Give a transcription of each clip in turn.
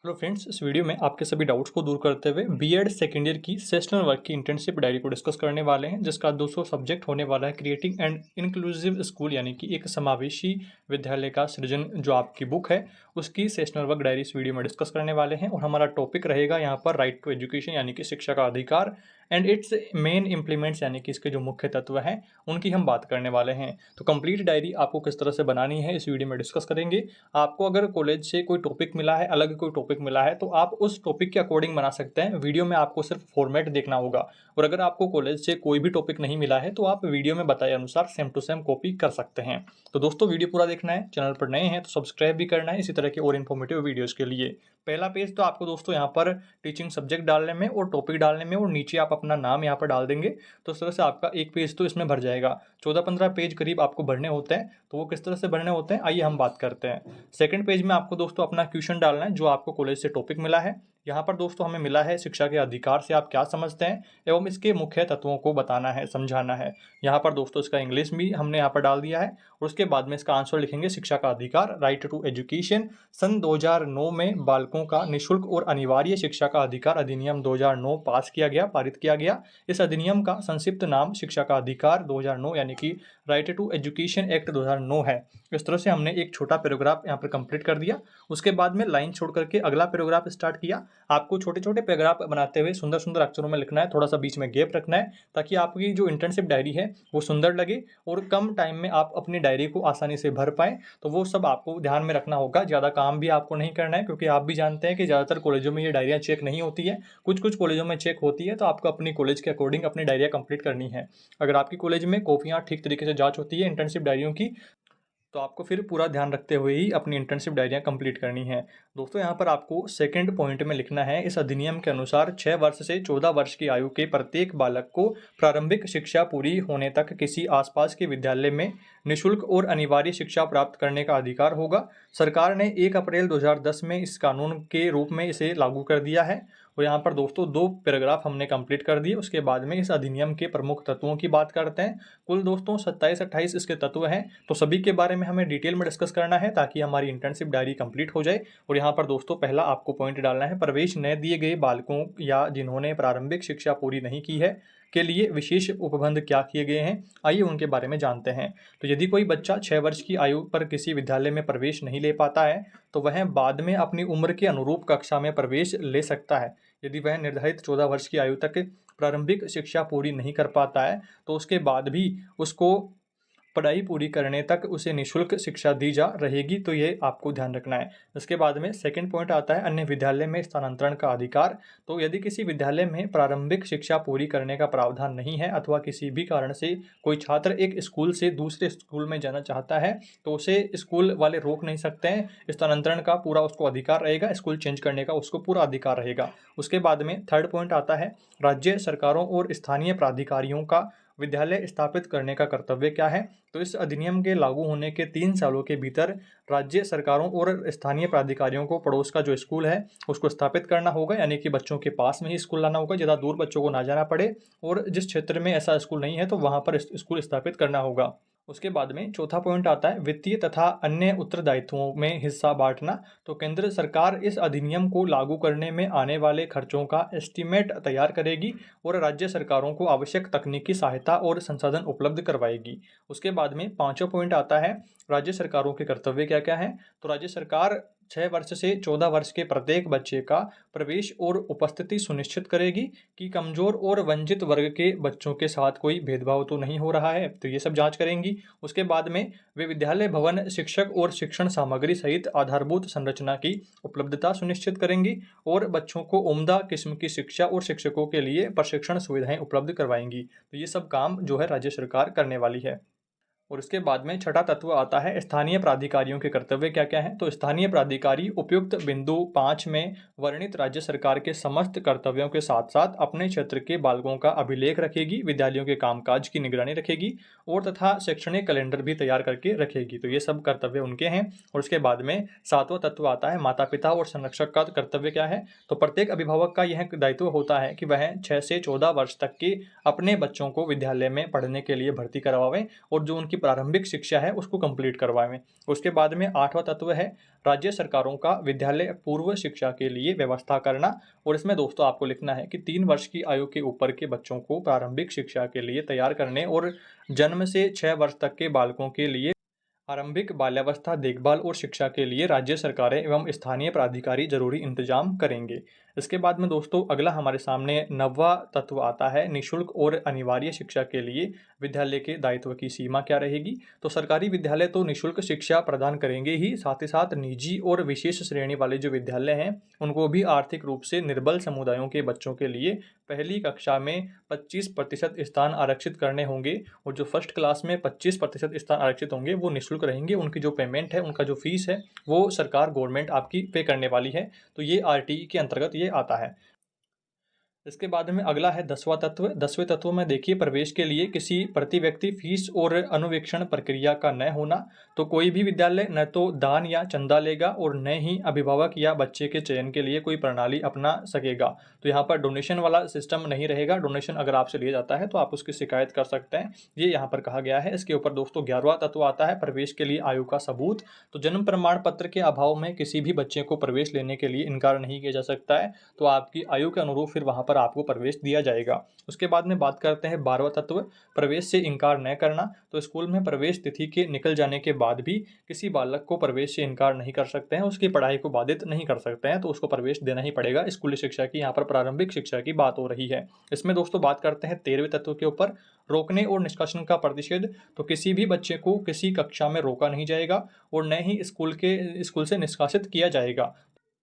Hello friends, इस video में आपके सभी डाउट्स को दूर करते हुए बीएड सेकेंड ईयर की सेशनल वर्क की इंटर्नशिप डायरी को डिस्कस करने वाले हैं, जिसका 200 सब्जेक्ट होने वाला है। क्रिएटिंग एंड इंक्लूसिव स्कूल यानी कि एक समावेशी विद्यालय का सृजन जो आपकी बुक है उसकी सेशनल वर्क डायरी इस वीडियो में डिस्कस करने वाले हैं। और हमारा टॉपिक रहेगा यहाँ पर राइट टू एजुकेशन यानी कि शिक्षा का अधिकार एंड इट्स मेन इम्प्लीमेंट्स यानी कि इसके जो मुख्य तत्व हैं उनकी हम बात करने वाले हैं। तो कंप्लीट डायरी आपको किस तरह से बनानी है इस वीडियो में डिस्कस करेंगे। आपको अगर कॉलेज से कोई टॉपिक मिला है, अलग कोई टॉपिक मिला है, तो आप उस टॉपिक के अकॉर्डिंग बना सकते हैं। वीडियो में आपको सिर्फ फॉर्मेट देखना होगा। और अगर आपको कॉलेज से कोई भी टॉपिक नहीं मिला है तो आप वीडियो में बताए अनुसार सेम टू सेम कॉपी कर सकते हैं। तो दोस्तों, वीडियो पूरा देखना है। चैनल पर नए हैं तो सब्सक्राइब भी करना है इसी तरह के और इन्फॉर्मेटिव वीडियोस के लिए। पहला पेज तो आपको दोस्तों यहाँ पर टीचिंग सब्जेक्ट डालने में और टॉपिक डालने में, और नीचे आप अपना नाम यहाँ पर डाल देंगे तो इस तरह से आपका एक पेज तो इसमें भर जाएगा। 14-15 पेज करीब आपको भरने होते हैं। तो वो किस तरह से भरने होते हैं आइए हम बात करते हैं। सेकंड पेज में आपको दोस्तों अपना क्वेश्चन डालना है जो आपको कॉलेज से टॉपिक मिला है। यहाँ पर दोस्तों हमें मिला है शिक्षा के अधिकार से आप क्या समझते हैं एवं इसके मुख्य तत्वों को बताना है, समझाना है। यहाँ पर दोस्तों इसका इंग्लिश भी हमने यहाँ पर डाल दिया है। और उसके बाद में इसका आंसर लिखेंगे शिक्षा का अधिकार, राइट टू एजुकेशन। सन 2009 में बालकों का निःशुल्क और अनिवार्य शिक्षा का अधिकार अधिनियम 2009 पास किया गया, पारित किया गया। इस अधिनियम का संक्षिप्त नाम शिक्षा का अधिकार 2009 यानी कि राइट टू एजुकेशन एक्ट 2009 है। इस तरह से हमने एक छोटा पैराग्राफ यहाँ पर कंप्लीट कर दिया। उसके बाद में लाइन छोड़ करके अगला पैराग्राफ स्टार्ट किया। आपको छोटे छोटे पैराग्राफ बनाते हुए सुंदर सुंदर अक्षरों में लिखना है, थोड़ा सा बीच में गैप रखना है ताकि आपकी जो इंटर्नशिप डायरी है वो सुंदर लगे और कम टाइम में आप अपनी डायरी को आसानी से भर पाएं। तो वो सब आपको ध्यान में रखना होगा। ज़्यादा काम भी आपको नहीं करना है क्योंकि आप भी जानते हैं कि ज़्यादातर कॉलेजों में ये डायरियाँ चेक नहीं होती है। कुछ कुछ कॉलेजों में चेक होती है, तो आपको अपनी कॉलेज के अकॉर्डिंग अपनी डायरिया कंप्लीट करनी है। अगर आपकी कॉलेज में कॉपियाँ ठीक तरीके से जाँच होती है इंटर्नशिप डायरियों की, तो आपको फिर पूरा ध्यान रखते हुए ही अपनी इंटर्नशिप डायरियाँ कंप्लीट करनी है। दोस्तों, यहाँ पर आपको सेकंड पॉइंट में लिखना है, इस अधिनियम के अनुसार 6 वर्ष से 14 वर्ष की आयु के प्रत्येक बालक को प्रारंभिक शिक्षा पूरी होने तक किसी आसपास के विद्यालय में निःशुल्क और अनिवार्य शिक्षा प्राप्त करने का अधिकार होगा। सरकार ने 1 अप्रैल 2010 में इस कानून के रूप में इसे लागू कर दिया है। और यहाँ पर दोस्तों 2 पैराग्राफ हमने कंप्लीट कर दिए। उसके बाद में इस अधिनियम के प्रमुख तत्वों की बात करते हैं। कुल दोस्तों 27-28 इसके तत्व हैं, तो सभी के बारे में हमें डिटेल में डिस्कस करना है ताकि हमारी इंटर्नशिप डायरी कंप्लीट हो जाए। और यहाँ पर दोस्तों पहला आपको पॉइंट डालना है, प्रवेश न दिए गए बालकों या जिन्होंने प्रारंभिक शिक्षा पूरी नहीं की है के लिए विशेष उपबंध क्या किए गए हैं, आइए उनके बारे में जानते हैं। तो यदि कोई बच्चा 6 वर्ष की आयु पर किसी विद्यालय में प्रवेश नहीं ले पाता है तो वह बाद में अपनी उम्र के अनुरूप कक्षा में प्रवेश ले सकता है। यदि वह निर्धारित 14 वर्ष की आयु तक प्रारंभिक शिक्षा पूरी नहीं कर पाता है तो उसके बाद भी उसको पढ़ाई पूरी करने तक उसे निःशुल्क शिक्षा दी जा रहेगी। तो ये आपको ध्यान रखना है। इसके बाद में सेकंड पॉइंट आता है अन्य विद्यालय में स्थानांतरण का अधिकार। तो यदि किसी विद्यालय में प्रारंभिक शिक्षा पूरी करने का प्रावधान नहीं है अथवा किसी भी कारण से कोई छात्र एक स्कूल से दूसरे स्कूल में जाना चाहता है तो उसे स्कूल वाले रोक नहीं सकते हैं। स्थानांतरण का पूरा उसको अधिकार रहेगा, स्कूल चेंज करने का उसको पूरा अधिकार रहेगा। उसके बाद में थर्ड पॉइंट आता है राज्य सरकारों और स्थानीय प्राधिकारियों का विद्यालय स्थापित करने का कर्तव्य क्या है। तो इस अधिनियम के लागू होने के 3 सालों के भीतर राज्य सरकारों और स्थानीय प्राधिकारियों को पड़ोस का जो स्कूल है उसको स्थापित करना होगा, यानी कि बच्चों के पास में ही स्कूल लाना होगा, ज़्यादा दूर बच्चों को ना जाना पड़े। और जिस क्षेत्र में ऐसा स्कूल नहीं है तो वहाँ पर स्कूल स्थापित करना होगा। उसके बाद में चौथा पॉइंट आता है वित्तीय तथा अन्य उत्तरदायित्वों में हिस्सा बांटना। तो केंद्र सरकार इस अधिनियम को लागू करने में आने वाले खर्चों का एस्टीमेट तैयार करेगी और राज्य सरकारों को आवश्यक तकनीकी सहायता और संसाधन उपलब्ध करवाएगी। उसके बाद में पांचवा पॉइंट आता है राज्य सरकारों के कर्तव्य क्या क्या हैं। तो राज्य सरकार 6 वर्ष से 14 वर्ष के प्रत्येक बच्चे का प्रवेश और उपस्थिति सुनिश्चित करेगी कि कमजोर और वंचित वर्ग के बच्चों के साथ कोई भेदभाव तो नहीं हो रहा है, तो ये सब जांच करेंगी। उसके बाद में वे विद्यालय भवन, शिक्षक और शिक्षण सामग्री सहित आधारभूत संरचना की उपलब्धता सुनिश्चित करेंगी और बच्चों को उम्दा किस्म की शिक्षा और शिक्षकों के लिए प्रशिक्षण सुविधाएं उपलब्ध करवाएंगी। तो ये सब काम जो है राज्य सरकार करने वाली है। और इसके बाद में छठा तत्व आता है स्थानीय प्राधिकारियों के कर्तव्य क्या क्या हैं। तो स्थानीय प्राधिकारी उपयुक्त बिंदु 5 में वर्णित राज्य सरकार के समस्त कर्तव्यों के साथ साथ अपने क्षेत्र के बालकों का अभिलेख रखेगी, विद्यालयों के कामकाज की निगरानी रखेगी और तथा शैक्षणिक कैलेंडर भी तैयार करके रखेगी। तो ये सब कर्तव्य उनके हैं। और उसके बाद में सातवां तत्व आता है माता पिता और संरक्षक का कर्तव्य क्या है। तो प्रत्येक अभिभावक का यह दायित्व होता है कि वह 6 से 14 वर्ष तक के अपने बच्चों को विद्यालय में पढ़ने के लिए भर्ती करवावें और जो उनकी प्रारंभिक शिक्षा है उसको कंप्लीट करवाएं। उसके बाद में 8वां तत्व है राज्य सरकारों का विद्यालय पूर्व शिक्षा के लिए व्यवस्था करना। और इसमें दोस्तों आपको लिखना है कि 3 वर्ष की आयु के ऊपर के बच्चों को प्रारंभिक शिक्षा के लिए तैयार करने और जन्म से 6 वर्ष तक के बालकों के लिए आरंभिक बाल्यावस्था देखभाल और शिक्षा के लिए राज्य सरकारें एवं स्थानीय प्राधिकारी जरूरी इंतजाम करेंगे। इसके बाद में दोस्तों अगला हमारे सामने 9वां तत्व आता है निःशुल्क और अनिवार्य शिक्षा के लिए विद्यालय के दायित्व की सीमा क्या रहेगी। तो सरकारी विद्यालय तो निःशुल्क शिक्षा प्रदान करेंगे ही, साथ ही साथ निजी और विशेष श्रेणी वाले जो विद्यालय हैं उनको भी आर्थिक रूप से निर्बल समुदायों के बच्चों के लिए पहली कक्षा में 25% स्थान आरक्षित करने होंगे। और जो फर्स्ट क्लास में 25% स्थान आरक्षित होंगे वो निःशुल्क रहेंगे। उनकी जो पेमेंट है, उनका जो फीस है वो सरकार गवर्नमेंट आपकी पे करने वाली है। तो ये आरटीई के अंतर्गत ये आता है। इसके बाद में अगला है 10वां तत्व। 10वें तत्व में देखिए प्रवेश के लिए किसी प्रति व्यक्ति फीस और अनुवीक्षण प्रक्रिया का न होना। तो कोई भी विद्यालय न तो दान या चंदा लेगा और न ही अभिभावक या बच्चे के चयन के लिए कोई प्रणाली अपना सकेगा। तो यहाँ पर डोनेशन वाला सिस्टम नहीं रहेगा। डोनेशन अगर आपसे लिया जाता है तो आप उसकी शिकायत कर सकते हैं, ये यहाँ पर कहा गया है। इसके ऊपर दोस्तों 11वां तत्व आता है प्रवेश के लिए आयु का सबूत। तो जन्म प्रमाण पत्र के अभाव में किसी भी बच्चे को प्रवेश लेने के लिए इनकार नहीं किया जा सकता है। तो आपकी आयु के अनुरूप फिर वहाँ पर आपको प्रवेश दिया जाएगा। उसके बाद में बात करते हैं 12वां तत्व प्रवेश से इनकार न करना। तो स्कूल में प्रवेश तिथि के निकल जाने के बाद भी किसी बालक को प्रवेश से इनकार नहीं कर सकते हैं, उसकी पढ़ाई को बाधित नहीं कर सकते हैं, तो उसको प्रवेश देना ही पड़ेगा। स्कूली शिक्षा की यहाँ पर प्रारंभिक शिक्षा की बात हो रही है। इसमें दोस्तों बात करते हैं 13वें तत्व के ऊपर रोकने और निष्कासन का प्रतिषेध। तो किसी भी बच्चे को किसी कक्षा में रोका नहीं जाएगा और न ही स्कूल से निष्कासित किया जाएगा।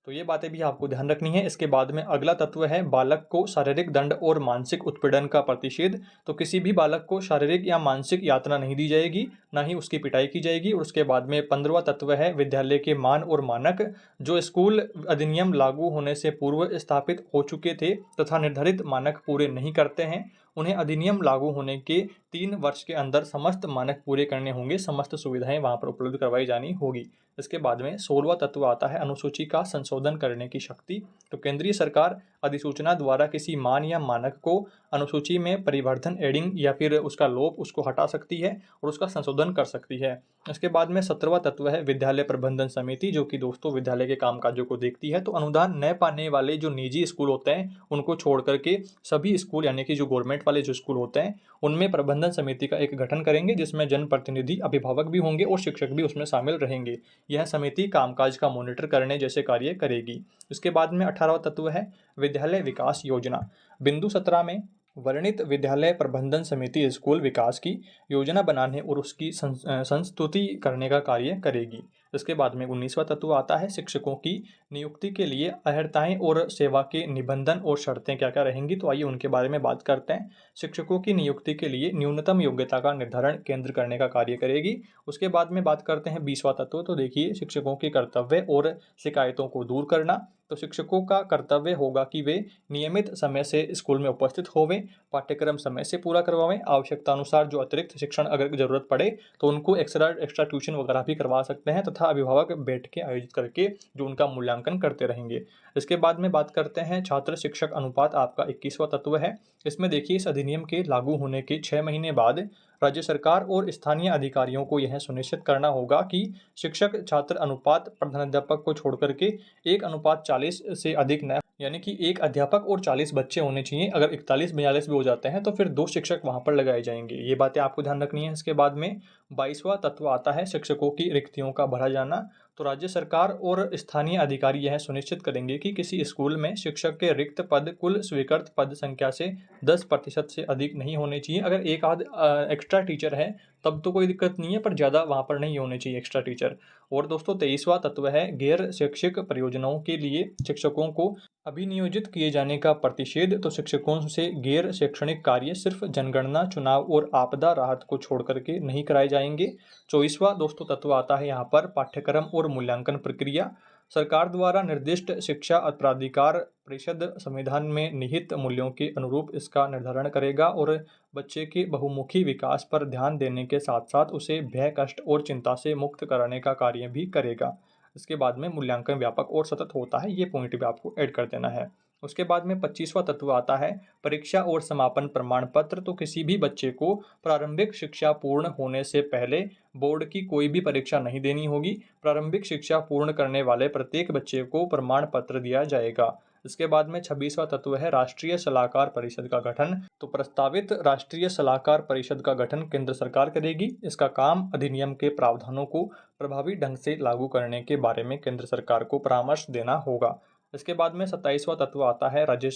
तो ये बातें भी आपको ध्यान रखनी है। इसके बाद में अगला तत्व है बालक को शारीरिक दंड और मानसिक उत्पीड़न का प्रतिषेध। तो किसी भी बालक को शारीरिक या मानसिक यातना नहीं दी जाएगी, ना ही उसकी पिटाई की जाएगी। और उसके बाद में 15वां तत्व है विद्यालय के मान और मानक। जो स्कूल अधिनियम लागू होने से पूर्व स्थापित हो चुके थे तथा निर्धारित मानक पूरे नहीं करते हैं, उन्हें अधिनियम लागू होने के 3 वर्ष के अंदर समस्त मानक पूरे करने होंगे, समस्त सुविधाएं वहां पर उपलब्ध करवाई जानी होगी। इसके बाद में 16वां तत्व आता है अनुसूची का संशोधन करने की शक्ति। तो केंद्रीय सरकार अधिसूचना द्वारा किसी मान या मानक को अनुसूची में परिवर्धन एडिंग या फिर उसका लोप उसको हटा सकती है और उसका संशोधन कर सकती है। इसके बाद में 17वां तत्व है विद्यालय प्रबंधन समिति, जो कि दोस्तों विद्यालय के कामकाजों को देखती है। तो अनुदान न पाने वाले जो निजी स्कूल होते हैं उनको छोड़ करके सभी स्कूल यानी कि जो गवर्नमेंट वाले जो स्कूल होते हैं उनमें प्रबंधन समिति का एक गठन करेंगे, जिसमें जनप्रतिनिधि अभिभावक भी होंगे और शिक्षक भी उसमें शामिल रहेंगे। यह समिति कामकाज का मॉनिटर करने जैसे कार्य करेगी। इसके बाद में 18वां तत्व है विद्यालय विकास योजना। बिंदु 17 में वर्णित विद्यालय प्रबंधन समिति स्कूल विकास की योजना बनाने और उसकी संस्तुति करने का कार्य करेगी। इसके बाद में 19वां तत्व आता है शिक्षकों की नियुक्ति के लिए अर्हताएं और सेवा के निबंधन और शर्तें क्या क्या रहेंगी। तो आइए उनके बारे में बात करते हैं। शिक्षकों की नियुक्ति के लिए न्यूनतम योग्यता का निर्धारण केंद्र करने का कार्य करेगी। उसके बाद में बात करते हैं 20वां तत्व। तो देखिए शिक्षकों के कर्तव्य और शिकायतों को दूर करना। तो शिक्षकों का कर्तव्य होगा कि वे नियमित समय से स्कूल में उपस्थित होवें, पाठ्यक्रम समय से पूरा करवावें, आवश्यकता अनुसार जो अतिरिक्त शिक्षण अगर जरूरत पड़े तो उनको एक्स्ट्रा ट्यूशन वगैरह भी करवा सकते हैं, तथा अभिभावक बैठ के आयोजित करके जो उनका मूल्यांकन करते रहेंगे। इसके बाद में बात करते हैं छात्र शिक्षक अनुपात, आपका 21वां तत्व है। इसमें देखिए इस अधिनियम के लागू होने के 6 महीने बाद राज्य सरकार और स्थानीय अधिकारियों को यह सुनिश्चित करना होगा कि शिक्षक छात्र अनुपात प्रधानाध्यापक को छोड़ करके 1:40 से अधिक न, यानी कि एक अध्यापक और 40 बच्चे होने चाहिए। अगर 41-42 भी हो जाते हैं तो फिर 2 शिक्षक वहां पर लगाए जाएंगे। ये बातें आपको ध्यान रखनी है। इसके बाद में 22वां तत्व आता है शिक्षकों की रिक्तियों का भरा जाना। तो राज्य सरकार और स्थानीय अधिकारी यह सुनिश्चित करेंगे कि किसी स्कूल में शिक्षक के रिक्त पद कुल स्वीकृत पद संख्या से 10% से अधिक नहीं होने चाहिए। अगर एक आध एक्स्ट्रा टीचर है तब तो कोई दिक्कत नहीं है, पर ज़्यादा वहाँ पर नहीं होने चाहिए एक्स्ट्रा टीचर। और दोस्तों 23वां तत्व है गैर शैक्षिक परियोजनाओं के लिए शिक्षकों को अभिनियोजित किए जाने का प्रतिषेध। तो शिक्षकों से गैर शैक्षणिक कार्य सिर्फ जनगणना, चुनाव और आपदा राहत को छोड़ करके नहीं कराए जाएंगे। 24वां दोस्तों तत्व आता है यहाँ पर पाठ्यक्रम और मूल्यांकन प्रक्रिया। सरकार द्वारा निर्दिष्ट शिक्षा प्राधिकार परिषद संविधान में निहित मूल्यों के अनुरूप इसका निर्धारण करेगा और बच्चे के बहुमुखी विकास पर ध्यान देने के साथ साथ उसे भय, कष्ट और चिंता से मुक्त कराने का कार्य भी करेगा। इसके बाद में मूल्यांकन व्यापक और सतत होता है, ये पॉइंट भी आपको ऐड कर देना है। उसके बाद में 25वां तत्व आता है परीक्षा और समापन प्रमाण पत्र। तो किसी भी बच्चे को प्रारंभिक शिक्षा पूर्ण होने से पहले बोर्ड की कोई भी परीक्षा नहीं देनी होगी। प्रारंभिक शिक्षा पूर्ण करने वाले प्रत्येक बच्चे को प्रमाण पत्र दिया जाएगा। इसके बाद में 26वां तत्व है राष्ट्रीय सलाहकार परिषद का गठन। तो प्रस्तावित राष्ट्रीय सलाहकार परिषद का गठन केंद्र सरकार करेगी। इसका काम अधिनियम के प्रावधानों को प्रभावी ढंग से लागू करने के बारे में केंद्र सरकार को परामर्श देना होगा। इसके बाद में 27वां तत्व आता है राज्य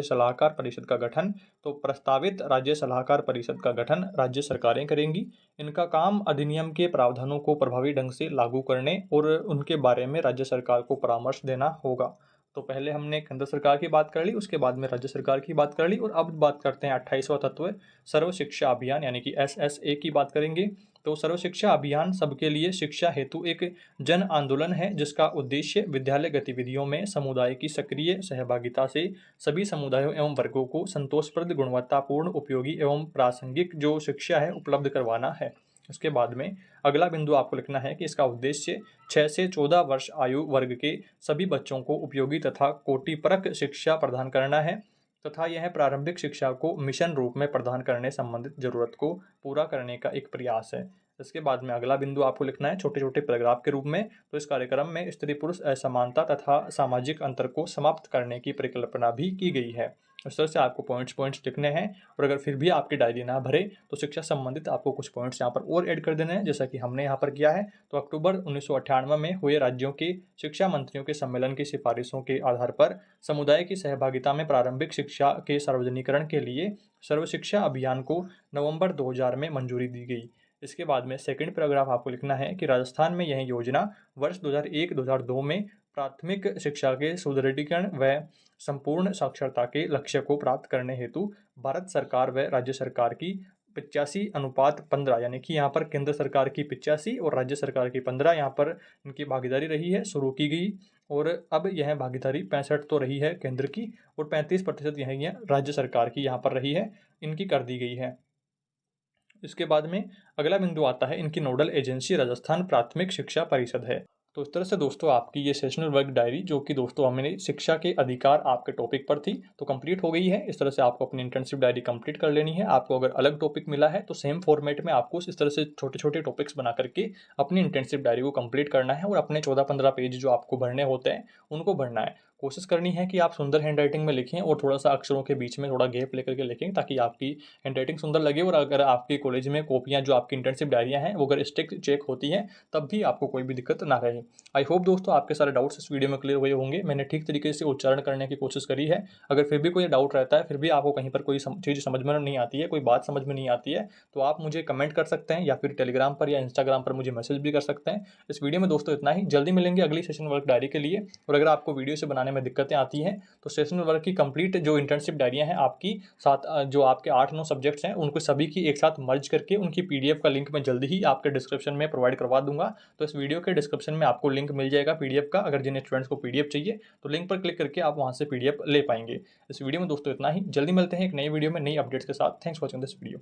सलाहकार परिषद का गठन। तो प्रस्तावित राज्य सलाहकार परिषद का गठन राज्य सरकारें करेंगी। इनका काम अधिनियम के प्रावधानों को प्रभावी ढंग से लागू करने और उनके बारे में राज्य सरकार को परामर्श देना होगा। तो पहले हमने केंद्र सरकार की बात कर ली, उसके बाद में राज्य सरकार की बात कर ली, और अब बात करते हैं 28वां तत्व सर्व शिक्षा अभियान यानी कि SSA की बात करेंगे। तो सर्व शिक्षा अभियान सबके लिए शिक्षा हेतु एक जन आंदोलन है जिसका उद्देश्य विद्यालय गतिविधियों में समुदाय की सक्रिय सहभागिता से सभी समुदायों एवं वर्गों को संतोषप्रद गुणवत्तापूर्ण उपयोगी एवं प्रासंगिक जो शिक्षा है उपलब्ध करवाना है। उसके बाद में अगला बिंदु आपको लिखना है कि इसका उद्देश्य 6 से 14 वर्ष आयु वर्ग के सभी बच्चों को उपयोगी तथा कोटिपरक शिक्षा प्रदान करना है तथा यह प्रारंभिक शिक्षा को मिशन रूप में प्रदान करने संबंधित जरूरत को पूरा करने का एक प्रयास है। इसके बाद में अगला बिंदु आपको लिखना है छोटे छोटे पैराग्राफ के रूप में। तो इस कार्यक्रम में स्त्री पुरुष असमानता तथा सामाजिक अंतर को समाप्त करने की परिकल्पना भी की गई है। इस तरह से आपको पॉइंट्स लिखने हैं, और अगर फिर भी आपकी डायरी ना भरे तो शिक्षा संबंधित आपको कुछ पॉइंट्स यहाँ पर और ऐड कर देने हैं, जैसा कि हमने यहाँ पर किया है। तो अक्टूबर 1998 में हुए राज्यों के शिक्षा मंत्रियों के सम्मेलन की सिफारिशों के आधार पर समुदाय की सहभागिता में प्रारंभिक शिक्षा के सार्वजनिकरण के लिए सर्व शिक्षा अभियान को नवंबर 2000 में मंजूरी दी गई। इसके बाद में सेकंड पैराग्राफ आपको लिखना है कि राजस्थान में यह योजना वर्ष 2001-2002 में प्राथमिक शिक्षा के सुदृढ़ीकरण व संपूर्ण साक्षरता के लक्ष्य को प्राप्त करने हेतु भारत सरकार व राज्य सरकार की 85:15 यानी कि यहाँ पर केंद्र सरकार की 85 और राज्य सरकार की 15 यहाँ पर इनकी भागीदारी रही है, शुरू की गई। और अब यह भागीदारी 65 तो रही है केंद्र की और 35% यह राज्य सरकार की यहाँ पर रही है, इनकी कर दी गई है। इसके बाद में अगला बिंदु आता है इनकी नोडल एजेंसी राजस्थान प्राथमिक शिक्षा परिषद है। तो इस तरह से दोस्तों आपकी ये सेशनल वर्क डायरी जो कि दोस्तों हमने शिक्षा के अधिकार आपके टॉपिक पर थी तो कंप्लीट हो गई है। इस तरह से आपको अपनी इंटर्नशिप डायरी कंप्लीट कर लेनी है। आपको अगर अलग टॉपिक मिला है तो सेम फॉर्मेट में आपको इस तरह से छोटे छोटे टॉपिक्स बना करके अपनी इंटर्नशिप डायरी को कंप्लीट करना है और अपने 14-15 पेज जो आपको भरने होते हैं उनको भरना है। कोशिश करनी है कि आप सुंदर हैंड राइटिंग में लिखें और थोड़ा सा अक्षरों के बीच में थोड़ा गैप लेकर के लिखें ताकि आपकी हैंड राइटिंग सुंदर लगे। और अगर आपके कॉलेज में कॉपियाँ जो आपकी इंटर्नशिप डायरियाँ हैं वो अगर स्ट्रिक्ट चेक होती हैं तब भी आपको कोई भी दिक्कत ना रहे। आई होप दोस्तों आपके सारे डाउट्स इस वीडियो में क्लियर हुए होंगे। मैंने ठीक तरीके से उच्चारण करने की कोशिश करी है। अगर फिर भी कोई डाउट रहता है, फिर भी आपको कहीं पर कोई चीज़ समझ में नहीं आती है, कोई बात समझ में नहीं आती है, तो आप मुझे कमेंट कर सकते हैं या फिर टेलीग्राम पर या इंस्टाग्राम पर मुझे मैसेज भी कर सकते हैं। इस वीडियो में दोस्तों इतना ही। जल्दी मिलेंगे अगली सेशन वर्क डायरी के लिए। और अगर आपको वीडियो से बनाने में दिक्कतें आती हैं तो सेशनल वर्क की कंप्लीट जो इंटर्नशिप डायरियां हैं आपकी साथ जो आपके 8-9 सब्जेक्ट्स हैं उनको सभी की एक साथ मर्ज करके उनकी पीडीएफ का लिंक मैं जल्दी ही आपके डिस्क्रिप्शन में प्रोवाइड करवा दूंगा। तो इस वीडियो के डिस्क्रिप्शन में आपको लिंक मिल जाएगा पीडीएफ का। अगर जिन स्टूडेंट्स को पीडीएफ चाहिए तो लिंक पर क्लिक करके आप वहां से पीडीएफ ले पाएंगे। इस वीडियो में दोस्तों इतना ही। जल्दी मिलते हैं एक नई वीडियो में नई अपडेट्स के साथ। Thanks for watching this video.